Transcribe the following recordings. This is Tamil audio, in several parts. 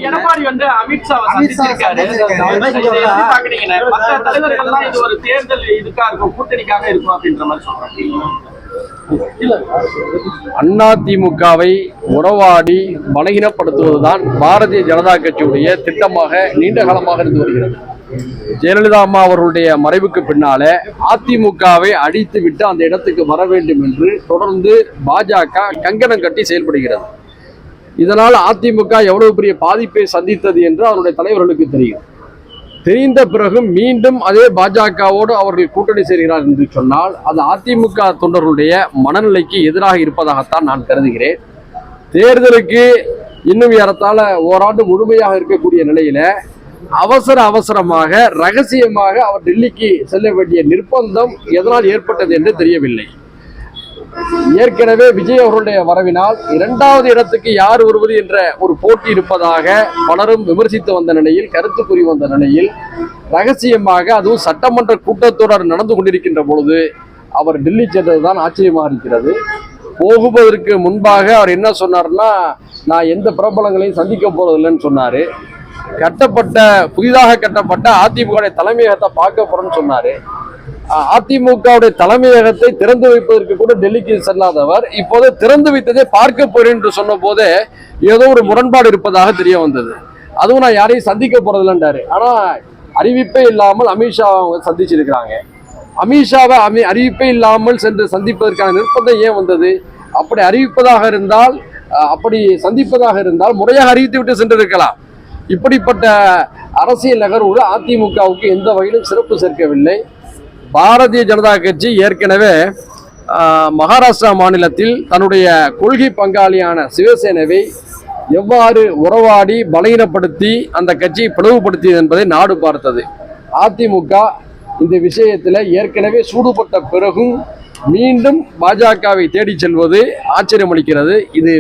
எடப்பாடி வந்து அமித்ஷாவை சந்திச்சிருக்காரு. மற்ற தலைவர்கள்லாம் இது ஒரு தேர்தல் இதுக்காக இருக்கும், கூட்டணிக்காக இருக்கும் அப்படின்ற மாதிரி சொல்றாங்க. அதிமுகவை உறவாடி பலகீனப்படுத்துவதுதான் பாரதிய ஜனதா கட்சியுடைய திட்டமாக நீண்ட காலமாக இருந்து வருகிறது. ஜெயலலிதா அம்மா அவர்களுடைய மறைவுக்கு பின்னாலே அதிமுகவை அடித்து விட்டு அந்த இடத்துக்கு வர வேண்டும் என்று தொடர்ந்து பாஜக கங்கணம் கட்டி செயல்படுகிறது. இதனால் அதிமுக எவ்வளவு பெரிய பாதிப்பை சந்தித்தது என்று அவருடைய தலைவர்களுக்கு தெரியும். தெரிந்த பிறகு மீண்டும் அதே பாஜகவோடு அவர்கள் கூட்டணி செய்கிறார் என்று சொன்னால் அது அதிமுக தொண்டர்களுடைய மனநிலைக்கு எதிராக இருப்பதாகத்தான் நான் கருதுகிறேன். தேர்தலுக்கு இன்னும் ஏறத்தாழ ஓராண்டு முழுமையாக இருக்கக்கூடிய நிலையில அவசரமாக ரகசியமாக அவர் டெல்லிக்கு செல்ல வேண்டிய நிர்பந்தம் எதனால் ஏற்பட்டது என்று தெரியவில்லை. ஏற்கனவே விஜய் அவர்களுடைய வரவினால் இரண்டாவது இடத்துக்கு யார் வருவது என்ற ஒரு போட்டி இருப்பதாக பலரும் விமர்சித்து வந்த நிலையில், கருத்து கூறி வந்த நிலையில் ரகசியமாக, அதுவும் சட்டமன்ற கூட்டத்தொடர் நடந்து கொண்டிருக்கின்ற பொழுது அவர் டெல்லி சென்றதுதான் ஆச்சரியமாக இருக்கிறது. போகுவதற்கு முன்பாக அவர் என்ன சொன்னார்னா, நான் எந்த பிரபலங்களையும் சந்திக்க போறதில்லைன்னு சொன்னாரு. புதிதாக கட்டப்பட்ட அதிமுக தலைமையகத்தை பார்க்க போறேன்னு சொன்னாரு. அதிமுகவுடைய தலைமையகத்தை திறந்து வைப்பதற்கு கூட டெல்லிக்கு செல்லாதவர் இப்போது திறந்து வைத்ததை பார்க்க போறேன் என்று சொன்ன போதே ஏதோ ஒரு முரண்பாடு இருப்பதாக தெரிய வந்தது. அதுவும் நான் யாரையும் சந்திக்க போறதில்லைன்றாரு. ஆனா அறிவிப்பே இல்லாமல் அமித்ஷா அவங்க சந்திச்சிருக்கிறாங்க. அமித்ஷாவை அறிவிப்பே இல்லாமல் சென்று சந்திப்பதற்கான நிர்பந்தம் ஏன் வந்தது? அப்படி சந்திப்பதாக இருந்தால் முறையாக அறிவித்து விட்டு சென்றிருக்கலாம். இப்படிப்பட்ட அரசியல் நகர்வு அதிமுகவுக்கு எந்த வகையிலும் சிறப்பு சேர்க்கவில்லை. பாரதிய ஜனதா கட்சி ஏற்கனவே மகாராஷ்டிரா மாநிலத்தில் தன்னுடைய கொள்கை பங்காளியான சிவசேனாவை எவ்வாறு உறவாடி பலகீனப்படுத்தி அந்த கட்சியை பிளவுபடுத்தியது என்பதை நாடு பார்த்தது. அதிமுக இந்த விஷயத்தில் ஏற்கனவே சூடுபட்ட பிறகும் மீண்டும் பாஜகவை தேடி செல்வது ஆச்சரியம் அளிக்கிறது. இது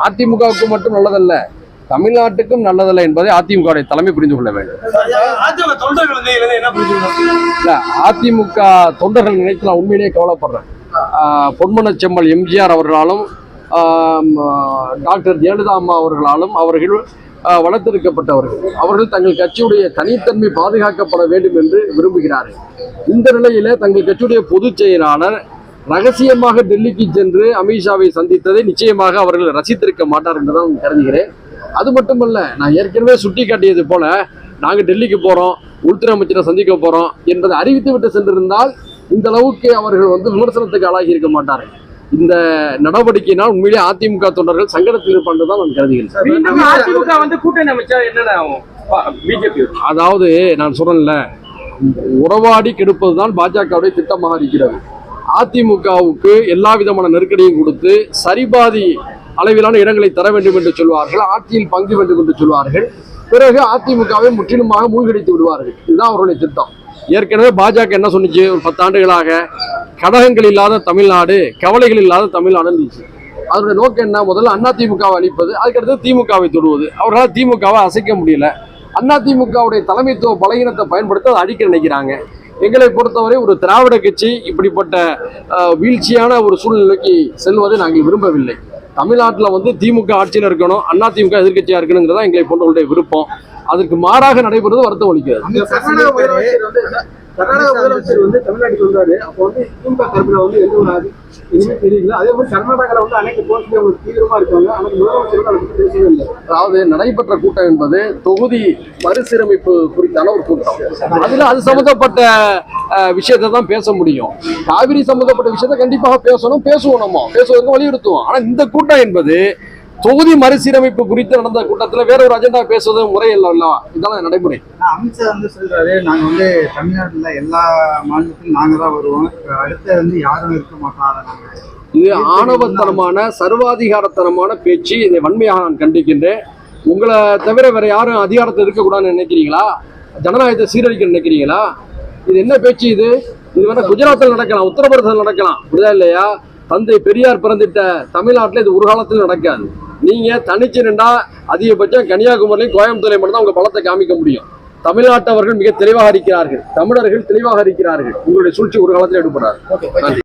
அதிமுகவுக்கு மட்டும் நல்லதல்ல, தமிழ்நாட்டுக்கும் நல்லதல்ல என்பதை அதிமுக தலைமை புரிந்து கொள்ள வேண்டும். அதிமுக தொண்டர்கள் நினைத்து நான் உண்மையிலேயே கவலைப்படுறேன். பொன்மனச்செம்மல் எம்ஜிஆர் அவர்களாலும் டாக்டர் ஜெயலலிதா அம்மா அவர்களாலும் அவர்கள் வளர்த்தெடுக்கப்பட்டவர்கள். அவர்கள் தங்கள் கட்சியுடைய தனித்தன்மை பாதுகாக்கப்பட வேண்டும் என்று விரும்புகிறார்கள். இந்த நிலையில தங்கள் கட்சியுடைய பொதுச் செயலாளர் ரகசியமாக டெல்லிக்கு சென்று அமித்ஷாவை சந்தித்ததை நிச்சயமாக அவர்கள் ரசித்திருக்க மாட்டார் என்றுதான் கருதுகிறேன். அது மட்டுமல்ல, நான் ஏற்கனவே சுட்டி காட்டியது போல நாங்கள் டெல்லிக்கு போறோம், உள்துறை அமைச்சரை சந்திக்க போறோம் என்பதை அறிவித்து விட்டு சென்றிருந்தால் இந்த அளவுக்கு அவர்கள் விமர்சனத்துக்கு ஆளாகி இருக்க மாட்டார்கள். இந்த நடவடிக்கையினால் உண்மையிலேயே அதிமுக தொண்டர்கள் சங்கடத்தில் இருப்பான்னு தான் நான் கருதுகிறேன். அதிமுக கூட்டணி அமைச்சா என்ன பிஜேபி, அதாவது நான் சொல்றேன்ல, உறவாடி கெடுப்பதுதான் பாஜகவுடைய திட்டமாக இருக்கிறது. அதிமுகவுக்கு எல்லா விதமான நெருக்கடியும் கொடுத்து சரிபாதி அளவிலான இடங்களை தர வேண்டும் என்று சொல்வார்கள், ஆட்சியில் பங்கு வேண்டும் என்று சொல்வார்கள். பிறகு அதிமுகவை முற்றிலுமாக மூழ்கடித்து விடுவார்கள். இதுதான் அவருடைய திட்டம். ஏற்கனவே பாஜக என்ன சொன்னிச்சு? ஒரு 10 ஆண்டுகளாக கடகங்கள் இல்லாத தமிழ்நாடு, கவலைகள் இல்லாத தமிழ்நாடு இருந்துச்சு. அதனுடைய நோக்கம் என்ன? முதல்ல அதிமுகவை அழிப்பது, அதுக்கடுத்து திமுகவை தொடுவது. அவர்களால் திமுகவை அசைக்க முடியல. அதிமுகவுடைய தலைமைத்துவ பலகீனத்தை பயன்படுத்த அதை அழிக்க நினைக்கிறாங்க. எங்களை பொறுத்தவரை ஒரு திராவிட கட்சி இப்படிப்பட்ட வீழ்ச்சியான ஒரு சூழ்நிலைக்கு செல்வதை நாங்கள் விரும்பவில்லை. தமிழ்நாட்டில் திமுக ஆட்சியில் இருக்கணும், அதிமுக எதிர்கட்சியா இருக்கணுங்கிறதா எங்களை போன்றவர்களுடைய விருப்பம். அதற்கு மாறாக நடைபெறுவது வருத்தம் அளிக்கிறது. கர்நாடக முதலமைச்சர் தமிழ்நாட்டுக்கு வந்தாரு. அப்போ திமுக தரப்புல எந்த ஒரு எதுவுமே தெரியல. அதே மாதிரி கர்நாடகாவில் அனைத்து போஸ்ட்லயும் தீவிரமா இருக்காங்க. ஆனால் முதலமைச்சர் அதை பற்றி பேசவே இல்லை. அதாவது நடைபெற்ற கூட்டம் என்பது தொகுதி மறுசீரமைப்பு குறித்தான ஒரு கூட்டம். அதுல அது சம்பந்தப்பட்ட விஷயத்தை தான் பேச முடியும். காவிரி சம்பந்தப்பட்ட விஷயத்தை கண்டிப்பாக பேசுவோம், நம்ம பேசுவதற்கு வலியுறுத்துவோம். ஆனா இந்த கூட்டம் என்பது தொகுதி மறுசீரமைப்பு குறித்து நடந்த கூட்டத்தில் வேற ஒரு அஜெண்டா பேசுவது முறை இல்ல. இதெல்லாம் நடைமுறை. அமித்ஷா சொல்றாரு, நாங்க தமிழ்நாட்டுல எல்லா மாநிலத்திலும் நாங்க தான் வருவோம், அடுத்த யாரும் இருக்க மாட்டாங்க. இது ஆணவத்தனமான சர்வாதிகாரத்தனமான பேச்சு. இதை வன்மையாக நான் கண்டிக்கின்றேன். உங்களை தவிர வேற யாரும் அதிகாரத்தில் இருக்கக்கூடாதுன்னு நினைக்கிறீங்களா? ஜனநாயகத்தை சீரழிக்க நினைக்கிறீங்களா? இது என்ன பேச்சு? இது வேணா குஜராத்தில் நடக்கலாம், உத்தரப்பிரதேசத்தில் நடக்கலாம், புரியுதா இல்லையா? தந்தை பெரியார் பிறந்திட்ட தமிழ்நாட்டில் இது ஒரு காலத்தில் நடக்காது. நீங்க தனிச்சு நின்றா அதிகபட்சம் கன்னியாகுமரியிலும் கோயம்புத்தூர்லையும் மட்டும் தான் உங்க பலத்தை காமிக்க முடியும். தமிழ்நாட்டவர்கள் மிக தெளிவாக இருக்கிறார்கள், தமிழர்கள் தெளிவாக இருக்கிறார்கள். உங்களுடைய சூழ்ச்சி ஒரு காலத்தில் எடுப்படாது.